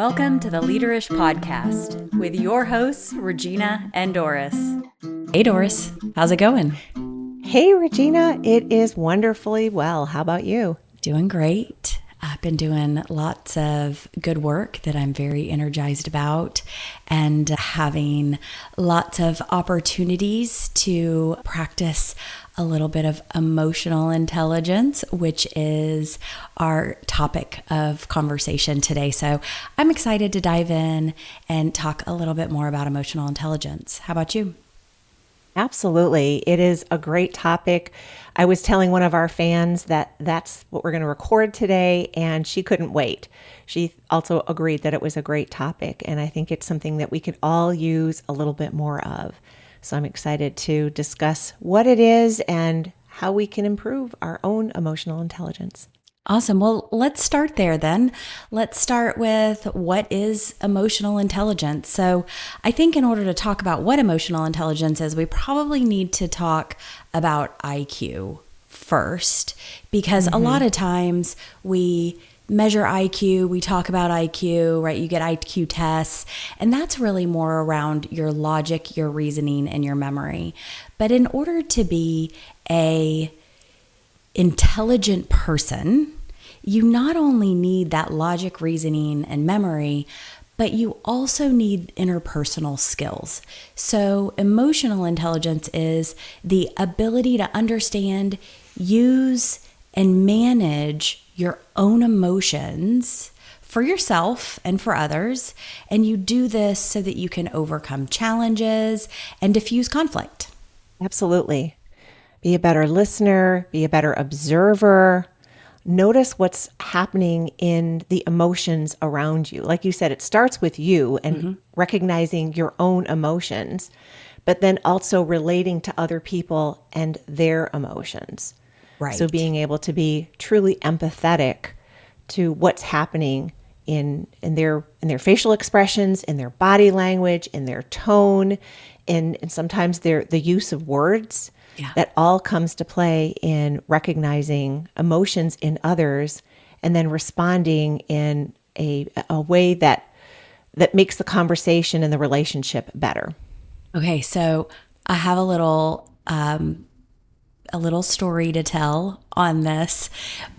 Welcome to the Leaderish Podcast with your hosts, Regina and Doris. Hey, Doris. How's it going? Hey, Regina. It is wonderfully well. How about you? Doing great. I've been doing lots of good work that I'm very energized about and having lots of opportunities to practice a little bit of emotional intelligence, which is our topic of conversation today. So I'm excited to dive in and talk a little bit more about emotional intelligence. How about you? Absolutely. It is a great topic. I was telling one of our fans that that's what we're going to record today, and she couldn't wait. She also agreed that it was a great topic, and I think it's something that we could all use a little bit more of. So I'm excited to discuss what it is and how we can improve our own emotional intelligence. Awesome. Well, let's start there then. Let's start with what is emotional intelligence. So I think in order to talk about what emotional intelligence is, we probably need to talk about IQ first, because a lot of times we measure IQ, we talk about IQ, right? You get IQ tests, and that's really more around your logic, your reasoning, and your memory. But in order to be a intelligent person, you not only need that logic, reasoning, and memory, but you also need interpersonal skills. So emotional intelligence is the ability to understand, use, and manage your own emotions for yourself and for others. And you do this so that you can overcome challenges and diffuse conflict. Absolutely. Be a better listener, be a better observer. Notice what's happening in the emotions around you. Like you said, it starts with you and recognizing your own emotions, but then also relating to other people and their emotions. Right. So being able to be truly empathetic to what's happening in their facial expressions, in their body language, in their tone, and sometimes the use of words. Yeah. That all comes to play in recognizing emotions in others and then responding in a way that makes the conversation and the relationship better. Okay, so I have a little story to tell on this,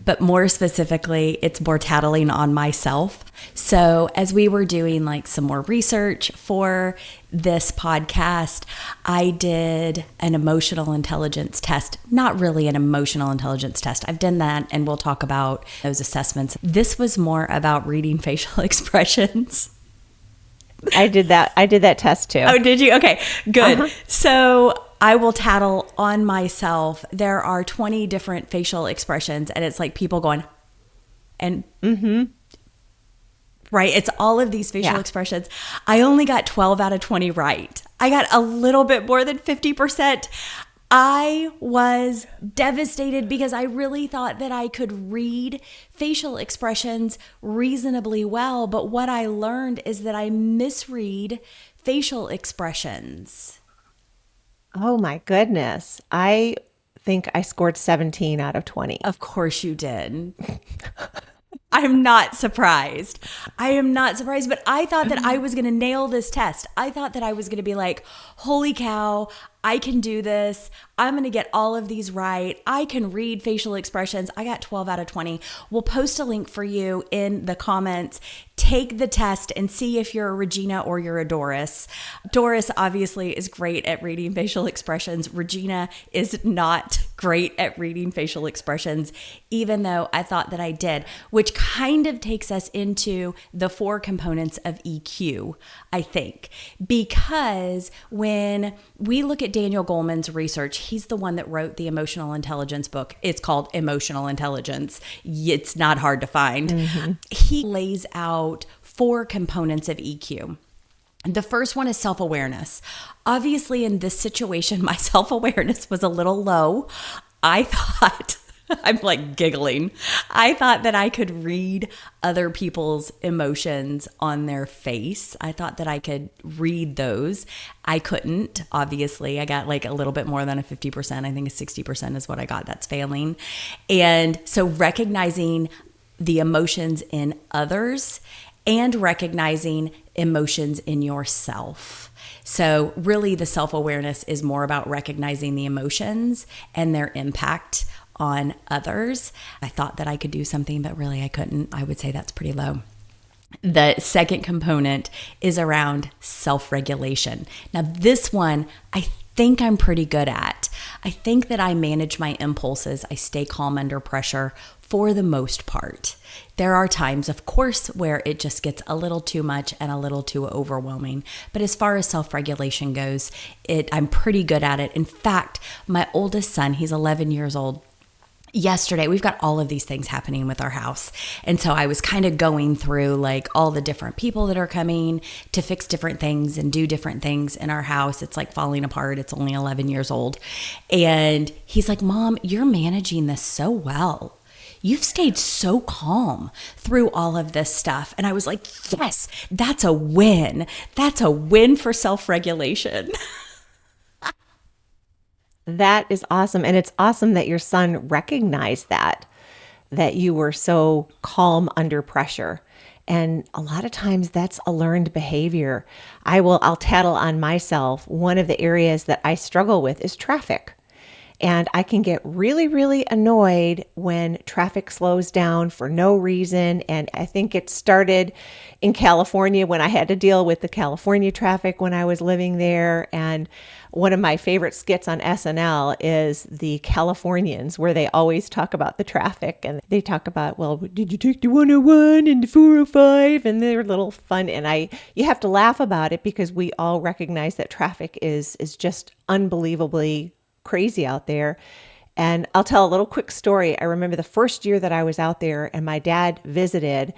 but more specifically, it's more tattling on myself. So as we were doing like some more research for this podcast, I did an emotional intelligence test. Not really an emotional intelligence test. I've done that, and we'll talk about those assessments. This was more about reading facial expressions. I did that test too. Oh, did you? Okay, good. So I will tattle on myself. There are 20 different facial expressions, and it's like people going, and right? It's all of these facial expressions. I only got 12 out of 20 right. I got a little bit more than 50%. I was devastated because I really thought that I could read facial expressions reasonably well, but what I learned is that I misread facial expressions. Oh my goodness. I think I scored 17 out of 20. Of course you did. I'm not surprised. I am not surprised, but I thought that I was going to nail this test. I thought that I was going to be like, holy cow, I can do this. I'm going to get all of these right. I can read facial expressions. I got 12 out of 20. We'll post a link for you in the comments. Take the test and see if you're a Regina or you're a Doris. Doris obviously is great at reading facial expressions. Regina is not great at reading facial expressions, even though I thought that I did, which kind of takes us into the 4 components of EQ, I think, because when we look at Daniel Goleman's research, he's the one that wrote the emotional intelligence book. It's called Emotional Intelligence. It's not hard to find. He lays out 4 components of EQ. The first one is self-awareness. Obviously, in this situation, my self-awareness was a little low. I thought, I'm like giggling. I thought that I could read other people's emotions on their face. I thought that I could read those. I couldn't, obviously. I got like a little bit more than a 50%. I think a 60% is what I got. That's failing. And so recognizing the emotions in others and recognizing emotions in yourself. So really the self-awareness is more about recognizing the emotions and their impact on others. I thought that I could do something, but really I couldn't. I would say that's pretty low. The second component is around self-regulation. Now, this one I think I'm pretty good at. I think that I manage my impulses. I stay calm under pressure for the most part. There are times, of course, where it just gets a little too much and a little too overwhelming. But as far as self-regulation goes, I'm pretty good at it. In fact, my oldest son, he's 11 years old. Yesterday, we've got all of these things happening with our house. And so I was kind of going through like all the different people that are coming to fix different things and do different things in our house. It's like falling apart. It's only 11 years old. And he's like, Mom, you're managing this so well. You've stayed so calm through all of this stuff. And I was like, yes, that's a win. That's a win for self-regulation. That is awesome. And it's awesome that your son recognized that you were so calm under pressure. And a lot of times that's a learned behavior. I'll tattle on myself. One of the areas that I struggle with is traffic. And I can get really, really annoyed when traffic slows down for no reason. And I think it started in California when I had to deal with the California traffic when I was living there. And one of my favorite skits on SNL is the Californians, where they always talk about the traffic. And they talk about, well, did you take the 101 and the 405? And they're a little fun. And you have to laugh about it because we all recognize that traffic is just unbelievably crazy out there. And I'll tell a little quick story. I remember the first year that I was out there and my dad visited,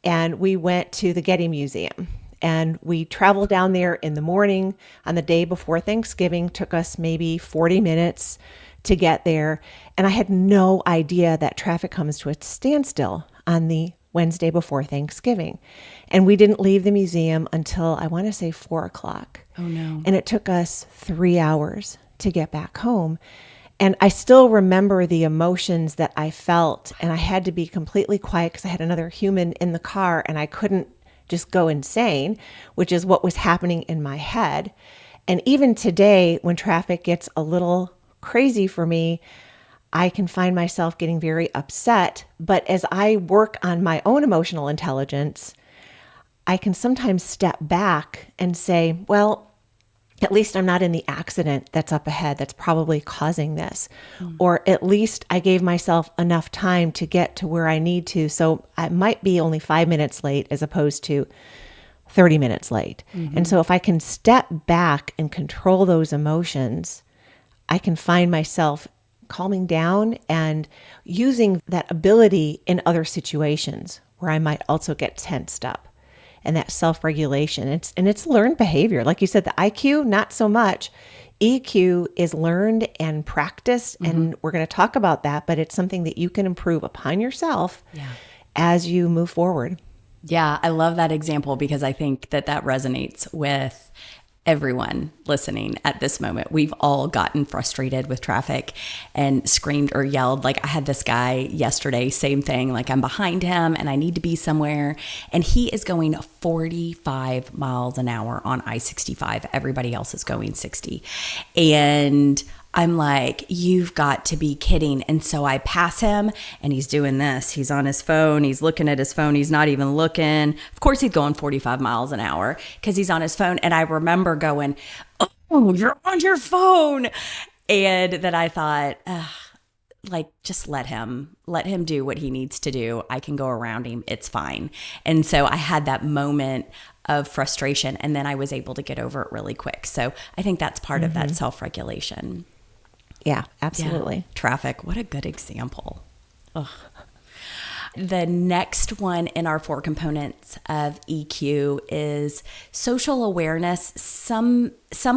and we went to the Getty Museum. And we traveled down there in the morning on the day before Thanksgiving. Took us maybe 40 minutes to get there. And I had no idea that traffic comes to a standstill on the Wednesday before Thanksgiving. And we didn't leave the museum until, I want to say, 4 o'clock. Oh, no. And it took us 3 hours to get back home. And I still remember the emotions that I felt, and I had to be completely quiet because I had another human in the car and I couldn't just go insane, which is what was happening in my head. And even today, when traffic gets a little crazy for me, I can find myself getting very upset. But as I work on my own emotional intelligence, I can sometimes step back and say, well, at least I'm not in the accident that's up ahead that's probably causing this. Or at least I gave myself enough time to get to where I need to. So I might be only 5 minutes late as opposed to 30 minutes late. And so if I can step back and control those emotions, I can find myself calming down and using that ability in other situations where I might also get tensed up. And that self-regulation, it's learned behavior. Like you said, the IQ, not so much. EQ is learned and practiced, and we're going to talk about that, but it's something that you can improve upon yourself as you move forward. Yeah, I love that example because I think that resonates with everyone listening at this moment. We've all gotten frustrated with traffic and screamed or yelled. Like I had this guy yesterday, same thing, like I'm behind him and I need to be somewhere. And he is going 45 miles an hour on I-65. Everybody else is going 60. And I'm like, you've got to be kidding. And so I pass him and he's doing this. He's on his phone. He's looking at his phone. He's not even looking. Of course, he's going 45 miles an hour because he's on his phone. And I remember going, oh, you're on your phone. And then I thought, like, just let him do what he needs to do. I can go around him. It's fine. And so I had that moment of frustration and then I was able to get over it really quick. So I think that's part of that self-regulation. Yeah, absolutely. Yeah. Traffic, what a good example. Ugh. The next one in our 4 components of EQ is social awareness. Some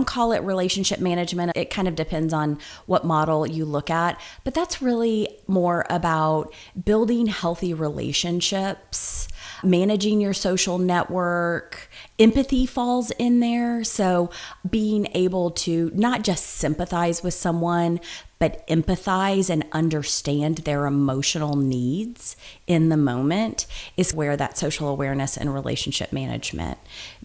call it relationship management. It kind of depends on what model you look at, but that's really more about building healthy relationships. managing your social network. Empathy falls in there. So being able to not just sympathize with someone, but empathize and understand their emotional needs in the moment is where that social awareness and relationship management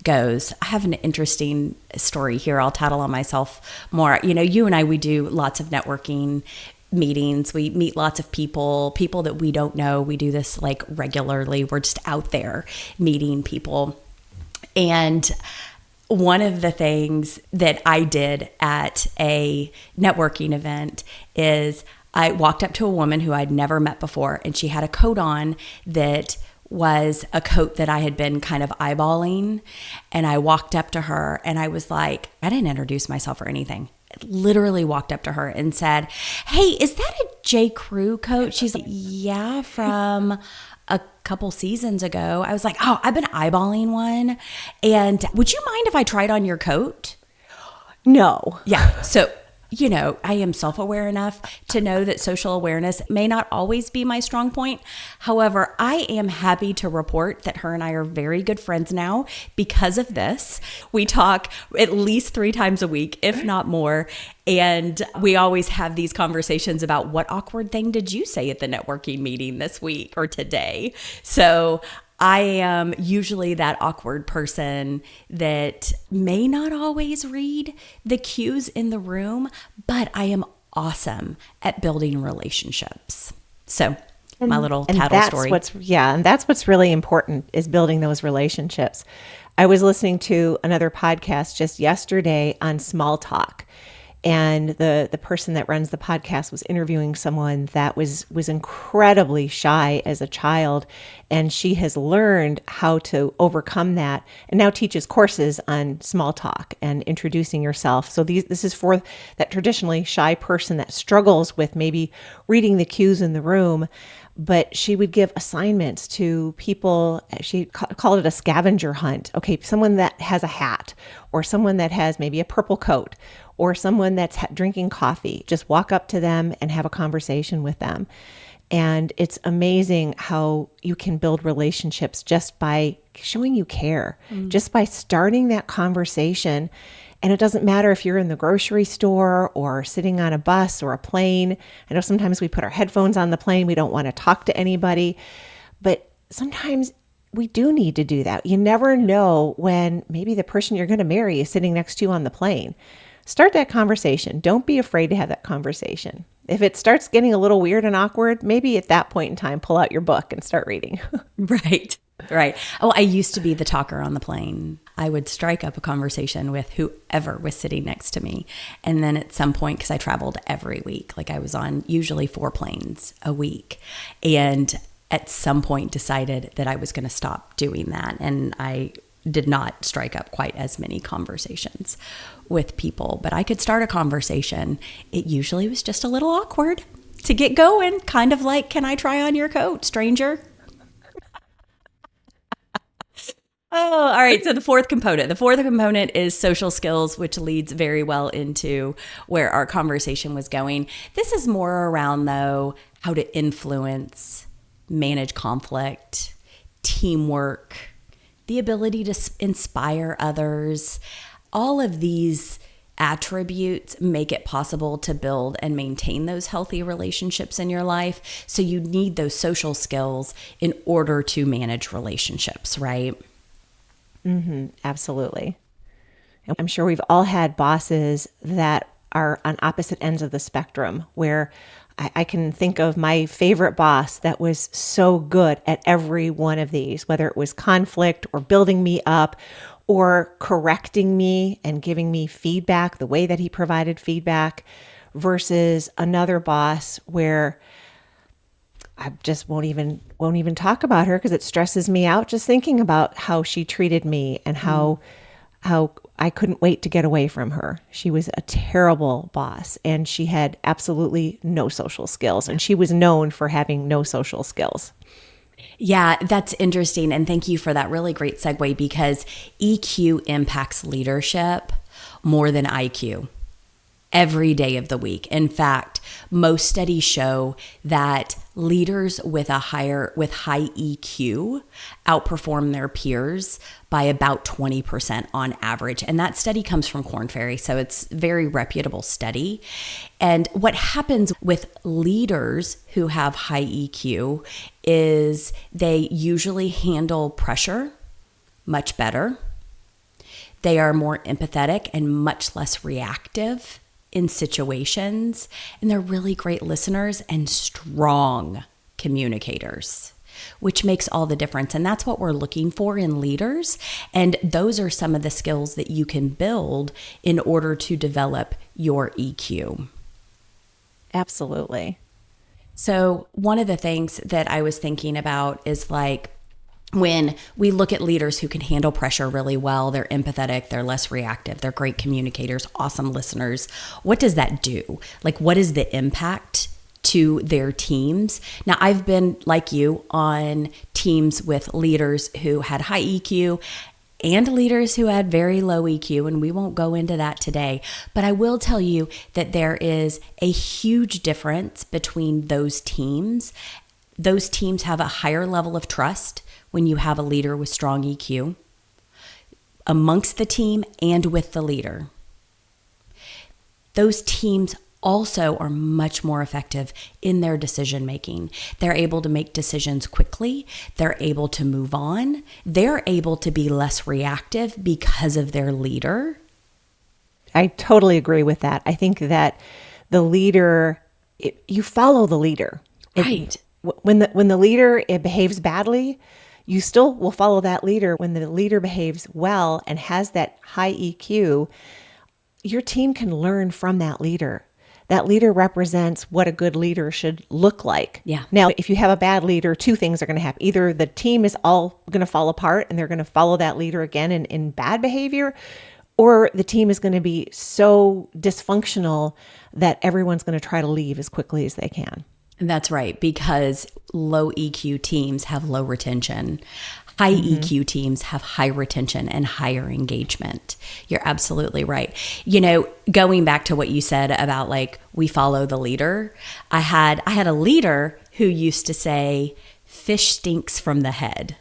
goes. I have an interesting story here. I'll tattle on myself more. You and I, we do lots of networking meetings. We meet lots of people that we don't know. We do this like regularly. We're just out there meeting people. And one of the things that I did at a networking event is I walked up to a woman who I'd never met before, and she had a coat on that was a coat that I had been kind of eyeballing. And I walked up to her and I was like, I didn't introduce myself or anything. I literally walked up to her and said, "Hey, is that a J. Crew coat?" She's like, "Yeah, from a couple seasons ago." I was like, "Oh, I've been eyeballing one. And would you mind if I tried on your coat?" No. Yeah. So, I am self-aware enough to know that social awareness may not always be my strong point. However, I am happy to report that her and I are very good friends now because of this. We talk at least 3 times a week, if not more. And we always have these conversations about what awkward thing did you say at the networking meeting this week or today? So I am usually that awkward person that may not always read the cues in the room, but I am awesome at building relationships. So my little tattle story. And that's what's really important is building those relationships. I was listening to another podcast just yesterday on small talk. And the person that runs the podcast was interviewing someone that was incredibly shy as a child. And she has learned how to overcome that and now teaches courses on small talk and introducing yourself. So this is for that traditionally shy person that struggles with maybe reading the cues in the room. But she would give assignments to people. She called it a scavenger hunt. Okay, someone that has a hat or someone that has maybe a purple coat or someone that's drinking coffee. Just walk up to them and have a conversation with them. And it's amazing how you can build relationships just by showing you care, just by starting that conversation. And it doesn't matter if you're in the grocery store or sitting on a bus or a plane. I know sometimes we put our headphones on the plane. We don't want to talk to anybody. But sometimes we do need to do that. You never know when maybe the person you're going to marry is sitting next to you on the plane. Start that conversation. Don't be afraid to have that conversation. If it starts getting a little weird and awkward, maybe at that point in time, pull out your book and start reading. Right. Oh, I used to be the talker on the plane. I would strike up a conversation with whoever was sitting next to me. And then at some point, because I traveled every week, like I was on usually 4 planes a week. And at some point decided that I was going to stop doing that. And I did not strike up quite as many conversations with people, but I could start a conversation. It usually was just a little awkward to get going, kind of like, "Can I try on your coat, stranger?" Oh, all right. So the fourth component is social skills, which leads very well into where our conversation was going. This is more around, though, how to influence, manage conflict, teamwork, the ability to inspire others. All of these attributes make it possible to build and maintain those healthy relationships in your life. So you need those social skills in order to manage relationships, right? Absolutely. I'm sure we've all had bosses that are on opposite ends of the spectrum where I can think of my favorite boss that was so good at every one of these, whether it was conflict or building me up or correcting me and giving me feedback, the way that he provided feedback, versus another boss where I just won't even talk about her because it stresses me out just thinking about how she treated me and how I couldn't wait to get away from her. She was a terrible boss and she had absolutely no social skills, and she was known for having no social skills. Yeah, that's interesting. And thank you for that really great segue, because EQ impacts leadership more than IQ. every day of the week. In fact, most studies show that leaders with high EQ outperform their peers by about 20% on average. And that study comes from Korn Ferry, so it's a very reputable study. And what happens with leaders who have high EQ is they usually handle pressure much better. They are more empathetic and much less reactive in situations, and they're really great listeners and strong communicators, which makes all the difference. And that's what we're looking for in leaders. And those are some of the skills that you can build in order to develop your EQ. Absolutely. So one of the things that I was thinking about is like, when we look at leaders who can handle pressure really well, they're empathetic, they're less reactive, they're great communicators, awesome listeners. What does that do? Like, what is the impact to their teams? Now, I've been, like you, on teams with leaders who had high EQ and leaders who had very low EQ, and we won't go into that today. But I will tell you that there is a huge difference between those teams. Those teams have a higher level of trust when you have a leader with strong EQ amongst the team and with the leader. Those teams also are much more effective in their decision making. They're able to make decisions quickly. They're able to move on. They're able to be less reactive because of their leader. I totally agree with that. I think that the leader, you follow the leader. Right. When the leader behaves badly, you still will follow that leader. When the leader behaves well and has that high EQ, your team can learn from that leader. That leader represents what a good leader should look like. Yeah. Now, if you have a bad leader, two things are going to happen. Either the team is all going to fall apart and they're going to follow that leader again in bad behavior, or the team is going to be so dysfunctional that everyone's going to try to leave as quickly as they can. That's right, because low EQ teams have low retention. High EQ teams have high retention and higher engagement. You're absolutely right. You know, going back to what you said about like we follow the leader, I had a leader who used to say, "Fish stinks from the head."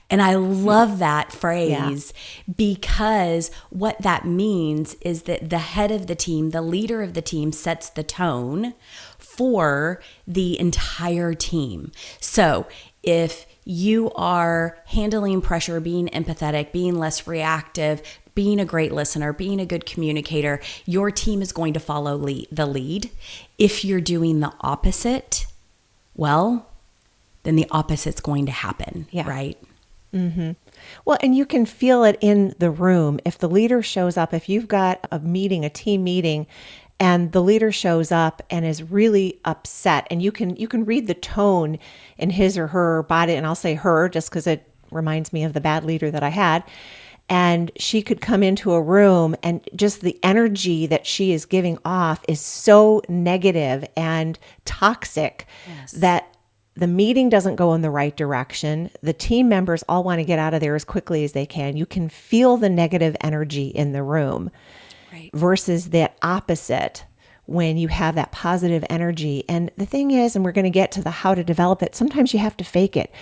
And I love that phrase because what that means is that the head of the team, the leader of the team, sets the tone for the entire team. So if you are handling pressure, being empathetic, being less reactive, being a great listener, being a good communicator, your team is going to follow the lead. If you're doing the opposite, well, then the opposite's going to happen, right? Mm-hmm. Well, and you can feel it in the room. If the leader shows up, if you've got a meeting, a team meeting, and the leader shows up and is really upset, and you can read the tone in his or her body, and I'll say her just because it reminds me of the bad leader that I had. And she could come into a room and just the energy that she is giving off is so negative and toxic that the meeting doesn't go in the right direction. The team members all want to get out of there as quickly as they can. You can feel the negative energy in the room versus that opposite when you have that positive energy. And the thing is, and we're going to get to the how to develop it, sometimes you have to fake it.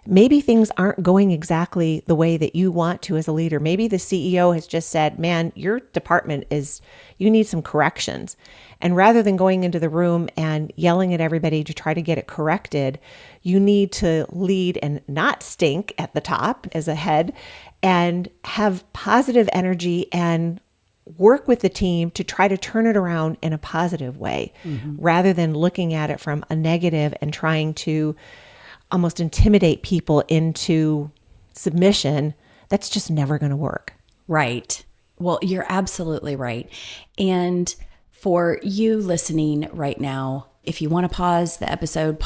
Maybe things aren't going exactly the way that you want to as a leader. Maybe the CEO has just said, "Man, your department you need some corrections." And rather than going into the room and yelling at everybody to try to get it corrected, you need to lead and not stink at the top as a head and have positive energy and work with the team to try to turn it around in a positive way, rather than looking at it from a negative and trying to almost intimidate people into submission. That's just never going to work. Right. Well, you're absolutely right. And for you listening right now, if you want to pause the episode,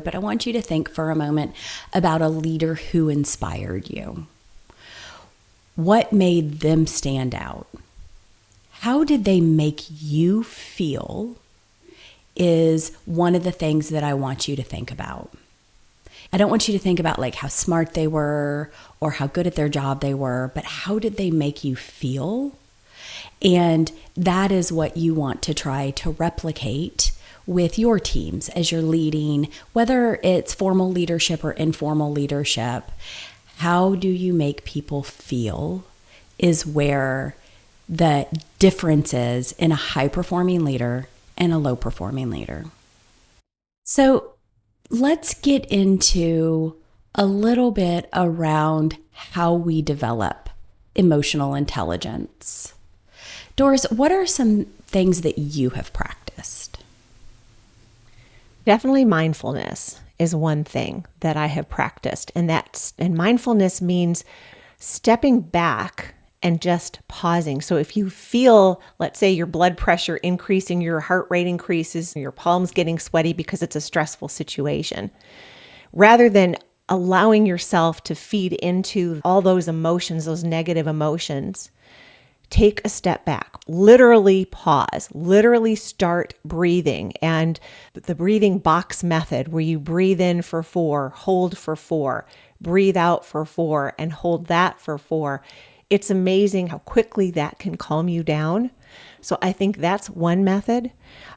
but I want you to think for a moment about a leader who inspired you. What made them stand out? How did they make you feel is one of the things that I want you to think about. I don't want you to think about like how smart they were or how good at their job they were, but how did they make you feel? And that is what you want to try to replicate with your teams as you're leading, whether it's formal leadership or informal leadership. How do you make people feel is where the difference is in a high-performing leader and a low-performing leader. So let's get into a little bit around how we develop emotional intelligence. Doris, what are some things that you have practiced? Definitely mindfulness is one thing that I have practiced. And mindfulness means stepping back and just pausing. So if you feel, let's say, your blood pressure increasing, your heart rate increases, your palms getting sweaty because it's a stressful situation, rather than allowing yourself to feed into all those emotions, those negative emotions, take a step back, literally pause, literally start breathing. And the breathing box method, where you breathe in for 4, hold for 4, breathe out for 4, and hold that for 4. It's amazing how quickly that can calm you down. So I think that's one method.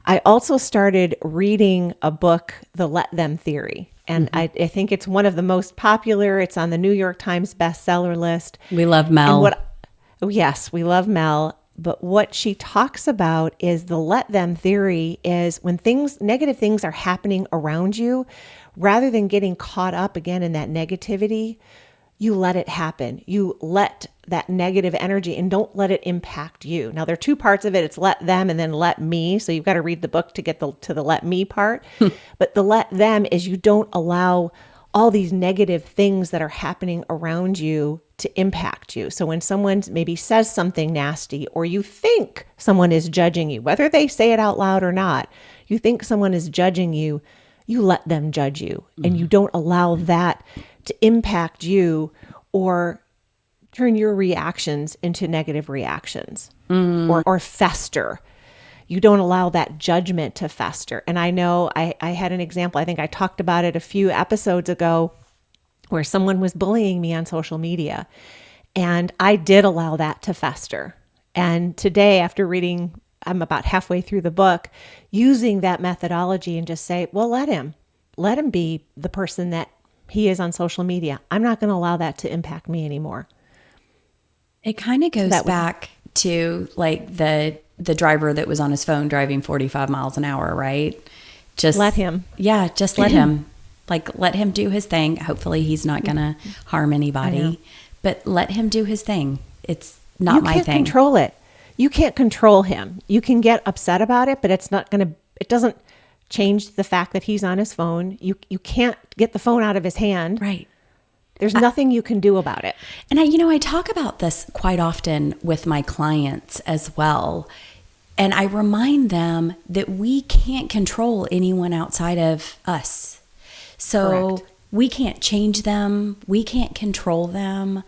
I also started reading a book, The Let Them Theory. And I think it's one of the most popular. It's on the New York Times bestseller list. We love Mel. Yes, we love Mel. But what she talks about is the let them theory is when negative things are happening around you, rather than getting caught up again in that negativity, you let it happen. You let that negative energy and don't let it impact you. Now, there are two parts of it. It's let them and then let me. So you've got to read the book to get to the let me part. But the let them is you don't allow all these negative things that are happening around you to impact you. So when someone maybe says something nasty, or you think someone is judging you, whether they say it out loud or not, you think someone is judging you, you let them judge you. And you don't allow that to impact you or turn your reactions into negative reactions or fester. You don't allow that judgment to fester. And I know I had an example, I think I talked about it a few episodes ago, where someone was bullying me on social media. And I did allow that to fester. And today, after reading, I'm about halfway through the book, using that methodology and just say, well, let him be the person that he is on social media. I'm not going to allow that to impact me anymore. It kind of goes back to like the driver that was on his phone driving 45 miles an hour, right? Just let him. Yeah, just let him. Like, let him do his thing. Hopefully he's not going to harm anybody, but let him do his thing. It's not my thing. You can't control it. You can't control him. You can get upset about it, but it doesn't change the fact that he's on his phone. You can't get the phone out of his hand. Right. There's nothing you can do about it. And I talk about this quite often with my clients as well. And I remind them that we can't control anyone outside of us. So correct. We can't change them. We can't control them.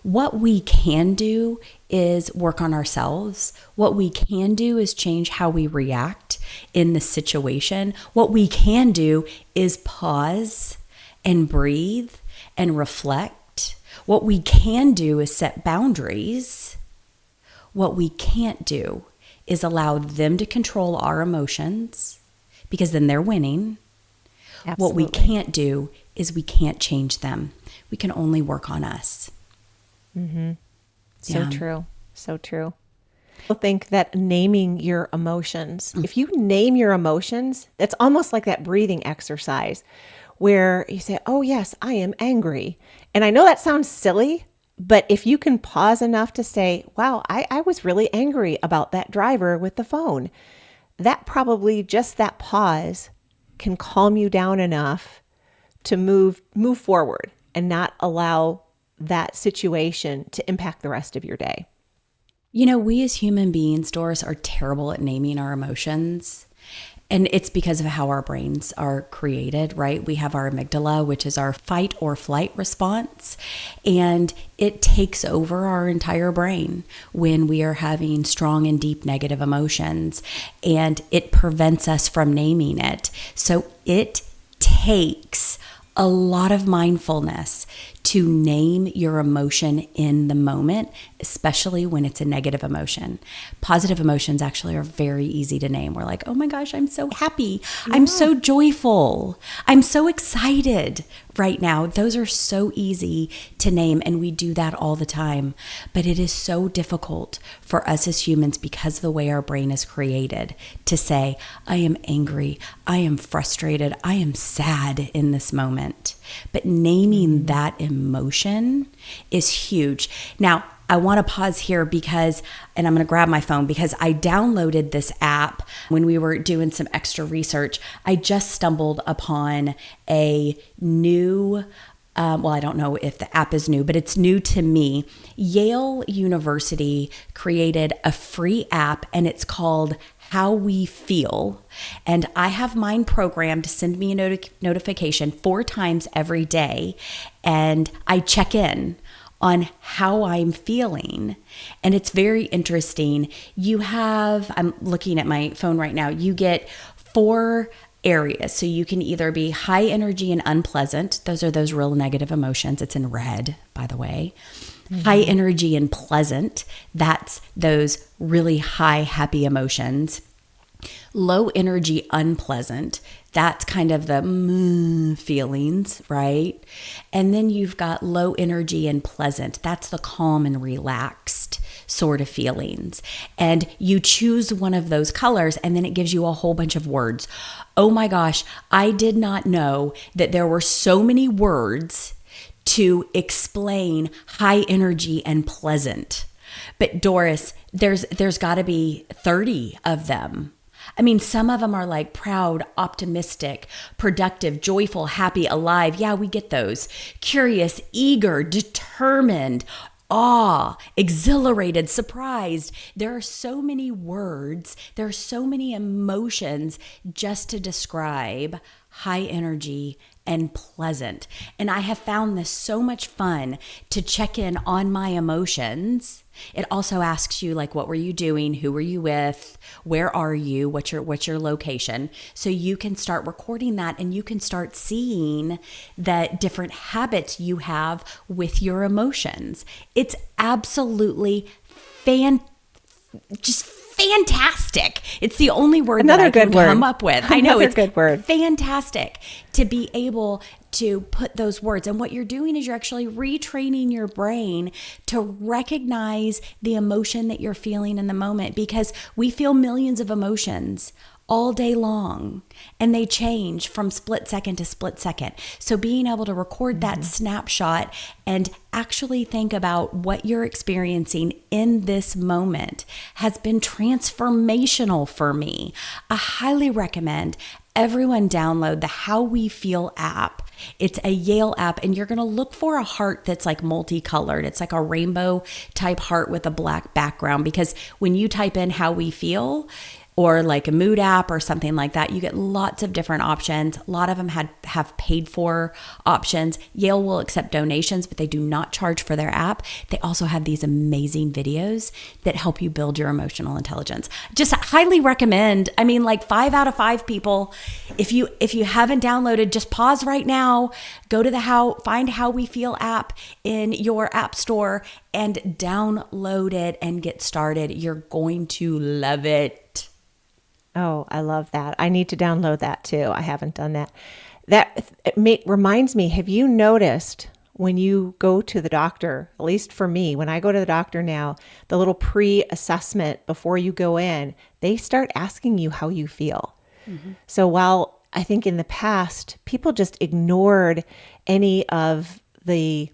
What we can do is work on ourselves. What we can do is change how we react in the situation. What we can do is pause and breathe and reflect. What we can do is set boundaries. What we can't do is allow them to control our emotions, because then they're winning. Absolutely. What we can't do is we can't change them. We can only work on us. Mm-hmm. So true. So true. I think that naming your emotions, if you name your emotions, it's almost like that breathing exercise where you say, oh yes, I am angry. And I know that sounds silly, but if you can pause enough to say, wow, I was really angry about that driver with the phone, that probably just that pause can calm you down enough to move forward and not allow that situation to impact the rest of your day. We as human beings, Doris, are terrible at naming our emotions. And it's because of how our brains are created, right? We have our amygdala, which is our fight or flight response, and it takes over our entire brain when we are having strong and deep negative emotions, and it prevents us from naming it. So it takes a lot of mindfulness to name your emotion in the moment, especially when it's a negative emotion. Positive emotions actually are very easy to name. We're like, oh my gosh, I'm so happy. I'm so joyful. I'm so excited right now. Those are so easy to name, and we do that all the time. But it is so difficult for us as humans, because of the way our brain is created, to say, I am angry, I am frustrated, I am sad in this moment. But naming that emotion is huge. Now, I want to pause here because, and I'm going to grab my phone because I downloaded this app when we were doing some extra research. I just stumbled upon a new, well, I don't know if the app is new, but it's new to me. Yale University created a free app, and it's called How We Feel. And I have mine programmed to send me a notification 4 times every day. And I check in on how I'm feeling. And it's very interesting. You have, I'm looking at my phone right now, you get 4 areas. So you can either be high energy and unpleasant. Those are those real negative emotions. It's in red, by the way. High energy and pleasant. That's those really high, happy emotions. Low energy, unpleasant. That's kind of the feelings, right? And then you've got low energy and pleasant. That's the calm and relaxed sort of feelings. And you choose one of those colors, and then it gives you a whole bunch of words. Oh my gosh, I did not know that there were so many words to explain high energy and pleasant. But Doris, there's got to be 30 of them. I mean, some of them are like proud, optimistic, productive, joyful, happy, alive. Yeah, we get those. Curious, eager, determined, awe, exhilarated, surprised. There are so many words. There are so many emotions just to describe high energy and pleasant. And I have found this so much fun to check in on my emotions. It also asks you, like, what were you doing? Who were you with? Where are you? What's your location? So you can start recording that, and you can start seeing the different habits you have with your emotions. It's absolutely just fantastic. It's the only word that I can come up with. I know it's good word. Fantastic to be able to put those words. And what you're doing is you're actually retraining your brain to recognize the emotion that you're feeling in the moment, because we feel millions of emotions all day long, and they change from split second to split second. So being able to record that snapshot and actually think about what you're experiencing in this moment has been transformational for me. I highly recommend everyone download the How We Feel app. It's a Yale app, and you're going to look for a heart that's like multicolored. It's like a rainbow type heart with a black background, because when you type in How We Feel, or like a mood app or something like that, you get lots of different options. A lot of them have paid for options. Yale will accept donations, but they do not charge for their app. They also have these amazing videos that help you build your emotional intelligence. Just highly recommend. I mean, like 5 out of 5 people, if you haven't downloaded, just pause right now, go to find How We Feel app in your app store and download it and get started. You're going to love it. Oh, I love that. I need to download that too. I haven't done that. Reminds me, have you noticed when you go to the doctor, at least for me, when I go to the doctor now, the little pre-assessment before you go in, they start asking you how you feel. Mm-hmm. So while I think in the past, people just ignored any of the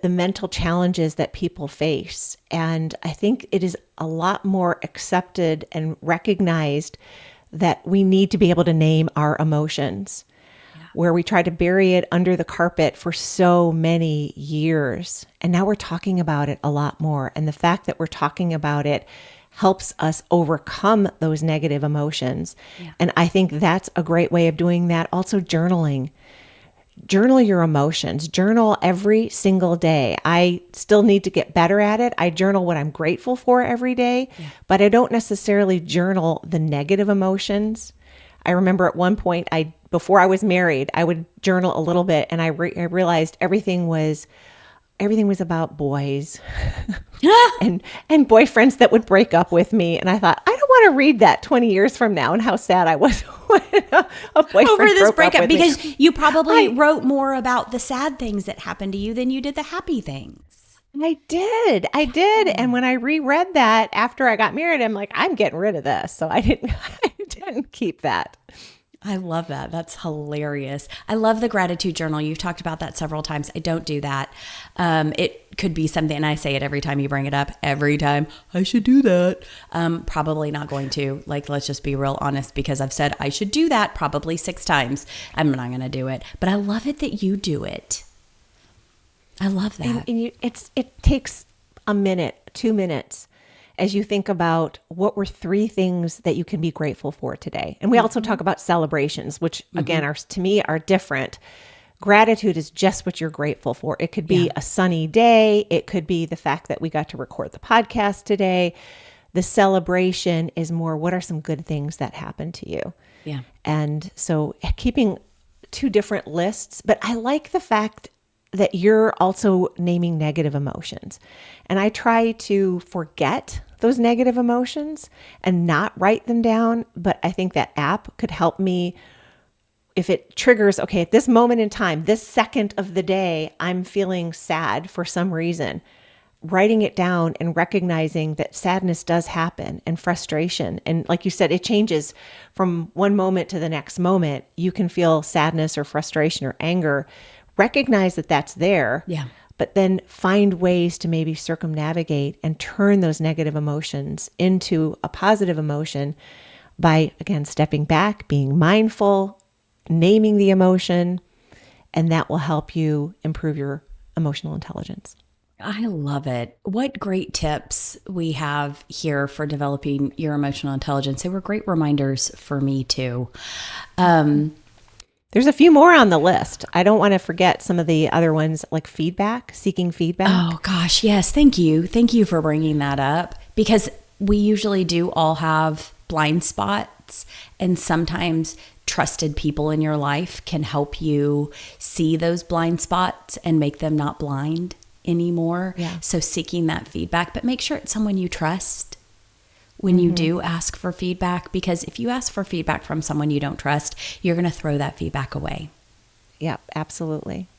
mental challenges that people face. And I think it is a lot more accepted and recognized that we need to be able to name our emotions, where we try to bury it under the carpet for so many years. And now we're talking about it a lot more. And the fact that we're talking about it helps us overcome those negative emotions. Yeah. And I think that's a great way of doing that. Also, journaling. Journal your emotions. Journal every single day. I still need to get better at it. I journal what I'm grateful for every day, but I don't necessarily journal the negative emotions. I remember at one point, before I was married, I would journal a little bit, and I realized everything was about boys and boyfriends that would break up with me. And I thought, I don't want to read that 20 years from now and how sad I was when a boyfriend over this broke breakup up with because me. you probably wrote more about the sad things that happened to you than you did the happy things. I did. And when I reread that after I got married, I'm like, I'm getting rid of this. So I didn't keep that. I love that. That's hilarious. I love the gratitude journal. You've talked about that several times. I don't do that. It could be something, and I say it every time you bring it up, every time, I should do that. Probably not going to. Like, let's just be real honest, because I've said I should do that probably 6 times. I'm not going to do it. But I love it that you do it. I love that. And it takes a minute, 2 minutes, as you think about what were 3 things that you can be grateful for today. And we also talk about celebrations, which again, to me are different. Gratitude is just what you're grateful for. It could be a sunny day. It could be the fact that we got to record the podcast today. The celebration is more, what are some good things that happened to you? Yeah. And so keeping 2 different lists, but I like the fact that you're also naming negative emotions. And I try to forget those negative emotions and not write them down. But I think that app could help me if it triggers, okay, at this moment in time, this second of the day, I'm feeling sad for some reason. Writing it down and recognizing that sadness does happen and frustration. And like you said, it changes from one moment to the next moment. You can feel sadness or frustration or anger. Recognize that that's there, but then find ways to maybe circumnavigate and turn those negative emotions into a positive emotion by, again, stepping back, being mindful, naming the emotion, and that will help you improve your emotional intelligence. I love it. What great tips we have here for developing your emotional intelligence. They were great reminders for me too. There's a few more on the list. I don't want to forget some of the other ones, like feedback, seeking feedback. Oh gosh, yes. Thank you. Thank you for bringing that up, because we usually do all have blind spots, and sometimes trusted people in your life can help you see those blind spots and make them not blind anymore. Yeah. So seeking that feedback, but make sure it's someone you trust when you do ask for feedback, because if you ask for feedback from someone you don't trust, you're going to throw that feedback away. Yeah, absolutely.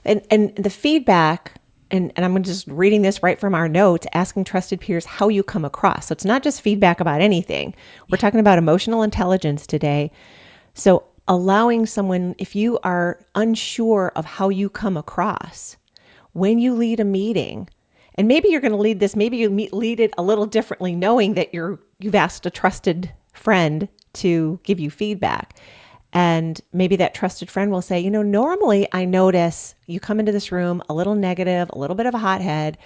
And the feedback, and I'm just reading this right from our notes, asking trusted peers how you come across. So it's not just feedback about anything. We're talking about emotional intelligence today. So allowing someone, if you are unsure of how you come across, when you lead a meeting, and maybe you're going to lead this, maybe you lead it a little differently, knowing that you've asked a trusted friend to give you feedback. And maybe that trusted friend will say, normally I notice you come into this room a little negative, a little bit of a hothead.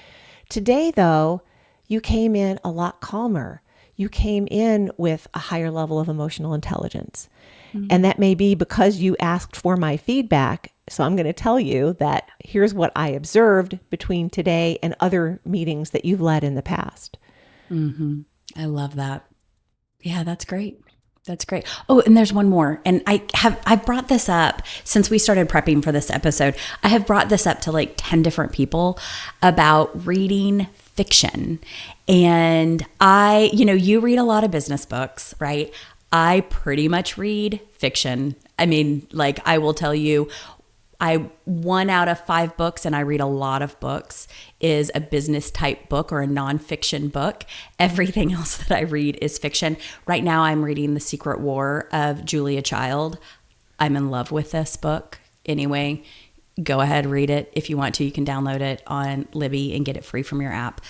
Today, though, you came in a lot calmer. You came in with a higher level of emotional intelligence. And that may be because you asked for my feedback. So I'm going to tell you that here's what I observed between today and other meetings that you've led in the past. I love that. Yeah, that's great. That's great. Oh, and there's one more. And I've brought this up since we started prepping for this episode. I have brought this up to like 10 different people about reading fiction. And you read a lot of business books, right? I pretty much read fiction. I mean, like, I will tell you, 1 out of 5 books, and I read a lot of books, is a business type book or a nonfiction book. Everything else that I read is fiction. Right now I'm reading The Secret War of Julia Child. I'm in love with this book. Anyway, go ahead, read it. If you want to, you can download it on Libby and get it free from your app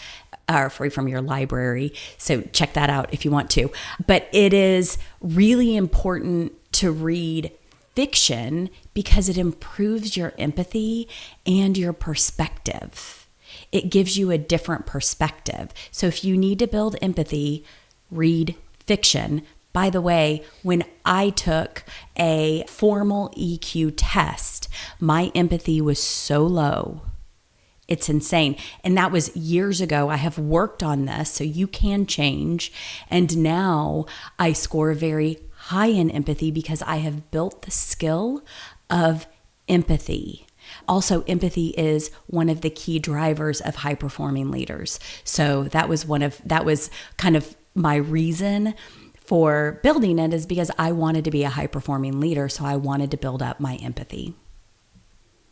or free from your library. So check that out if you want to. But it is really important to read fiction because it improves your empathy and your perspective. It gives you a different perspective. So if you need to build empathy, read fiction. By the way, when I took a formal EQ test, my empathy was so low. It's insane. And that was years ago. I have worked on this, so you can change. And now I score very high in empathy because I have built the skill of empathy. Also, empathy is one of the key drivers of high performing leaders. So that was kind of my reason for building it, is because I wanted to be a high performing leader. So I wanted to build up my empathy.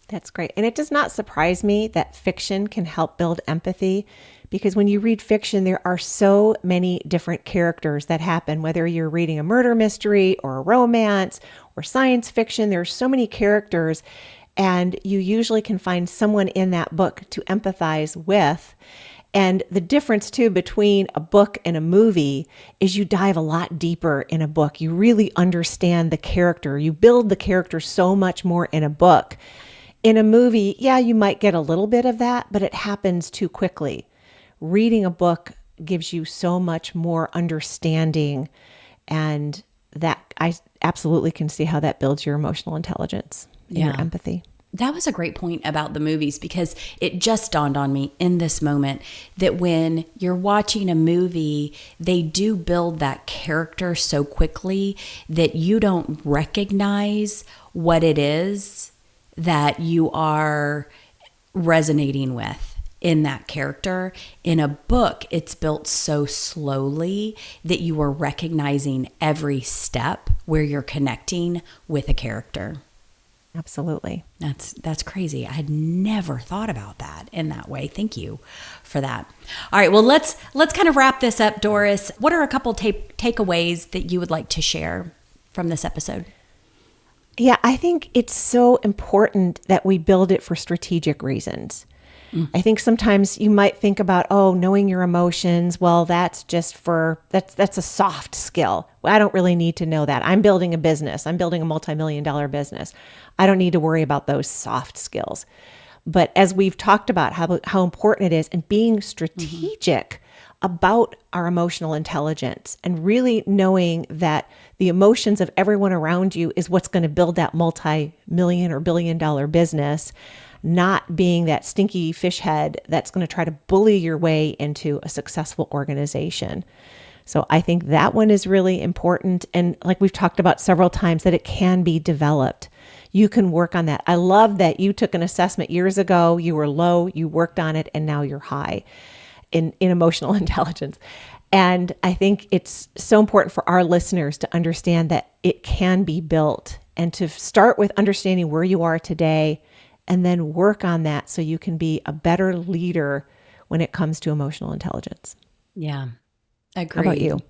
That's great. And it does not surprise me that fiction can help build empathy, because when you read fiction, there are so many different characters that happen, whether you're reading a murder mystery or a romance or science fiction, there are so many characters, and you usually can find someone in that book to empathize with. And the difference too between a book and a movie is you dive a lot deeper in a book. You really understand the character. You build the character so much more in a book. In a movie, yeah, you might get a little bit of that, but it happens too quickly. Reading a book gives you so much more understanding, and that I absolutely can see how that builds your emotional intelligence and your empathy. That was a great point about the movies, because it just dawned on me in this moment that when you're watching a movie, they do build that character so quickly that you don't recognize what it is that you are resonating with in that character. In a book, it's built so slowly that you are recognizing every step where you're connecting with a character. Absolutely. That's crazy. I had never thought about that in that way. Thank you for that. All right, well, let's kind of wrap this up, Doris. What are a couple takeaways that you would like to share from this episode? Yeah, I think it's so important that we build it for strategic reasons. I think sometimes you might think about, knowing your emotions, well, that's a soft skill. Well, I don't really need to know that. I'm building a business. I'm building a multi-million-dollar business. I don't need to worry about those soft skills. But as we've talked about how important it is, and being strategic about our emotional intelligence, and really knowing that the emotions of everyone around you is what's going to build that multi-million or billion-dollar business, not being that stinky fish head that's going to try to bully your way into a successful organization. So I think that one is really important. And like we've talked about several times, that it can be developed. You can work on that. I love that you took an assessment years ago. You were low, you worked on it, and now you're high in emotional intelligence. And I think it's so important for our listeners to understand that it can be built, and to start with understanding where you are today, and then work on that so you can be a better leader when it comes to emotional intelligence. Yeah, agreed. How about you?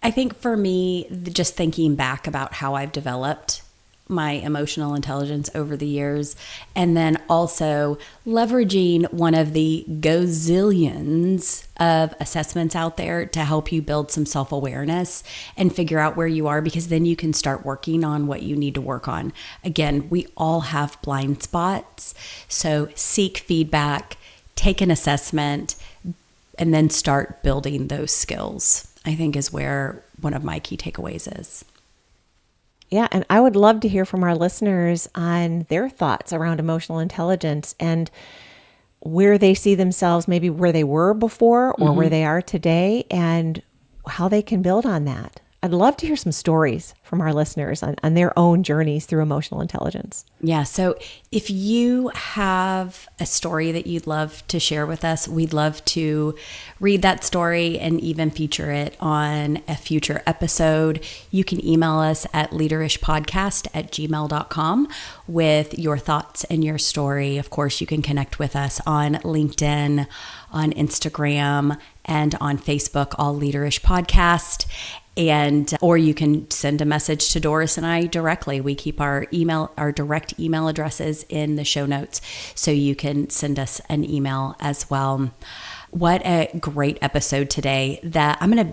I think for me, just thinking back about how I've developed my emotional intelligence over the years, and then also leveraging one of the gazillions of assessments out there to help you build some self-awareness and figure out where you are, because then you can start working on what you need to work on. Again, we all have blind spots, so seek feedback, take an assessment, and then start building those skills, I think, is where one of my key takeaways is. Yeah, and I would love to hear from our listeners on their thoughts around emotional intelligence, and where they see themselves, maybe where they were before or where they are today, and how they can build on that. I'd love to hear some stories from our listeners on their own journeys through emotional intelligence. Yeah. So if you have a story that you'd love to share with us, we'd love to read that story and even feature it on a future episode. You can email us at leaderishpodcast@gmail.com with your thoughts and your story. Of course, you can connect with us on LinkedIn, on Instagram, and on Facebook, all Leaderish Podcast. Or you can send a message to Doris and I directly. We keep our direct email addresses in the show notes, so you can send us an email as well. What a great episode today. That I'm going to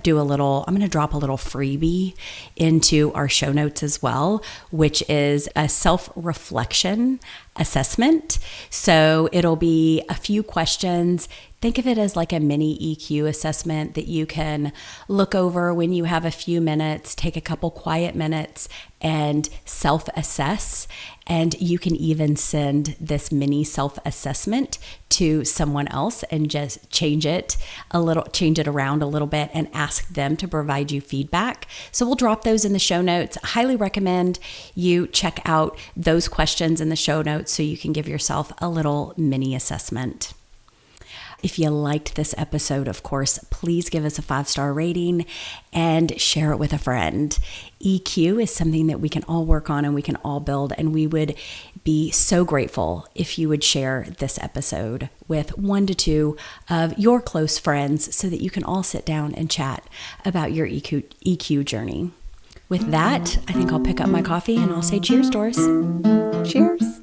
drop a little freebie into our show notes as well, which is a self-reflection assessment. So it'll be a few questions. Think of it as like a mini EQ assessment that you can look over when you have a few minutes, take a couple quiet minutes and self-assess. And you can even send this mini self-assessment to someone else and just change it around a little bit and ask them to provide you feedback. So we'll drop those in the show notes. I highly recommend you check out those questions in the show notes so you can give yourself a little mini assessment. If you liked this episode, of course, please give us a 5-star rating and share it with a friend. EQ is something that we can all work on and we can all build, and we would be so grateful if you would share this episode with 1 to 2 of your close friends so that you can all sit down and chat about your EQ journey. With that, I think I'll pick up my coffee and I'll say cheers, Doris. Cheers.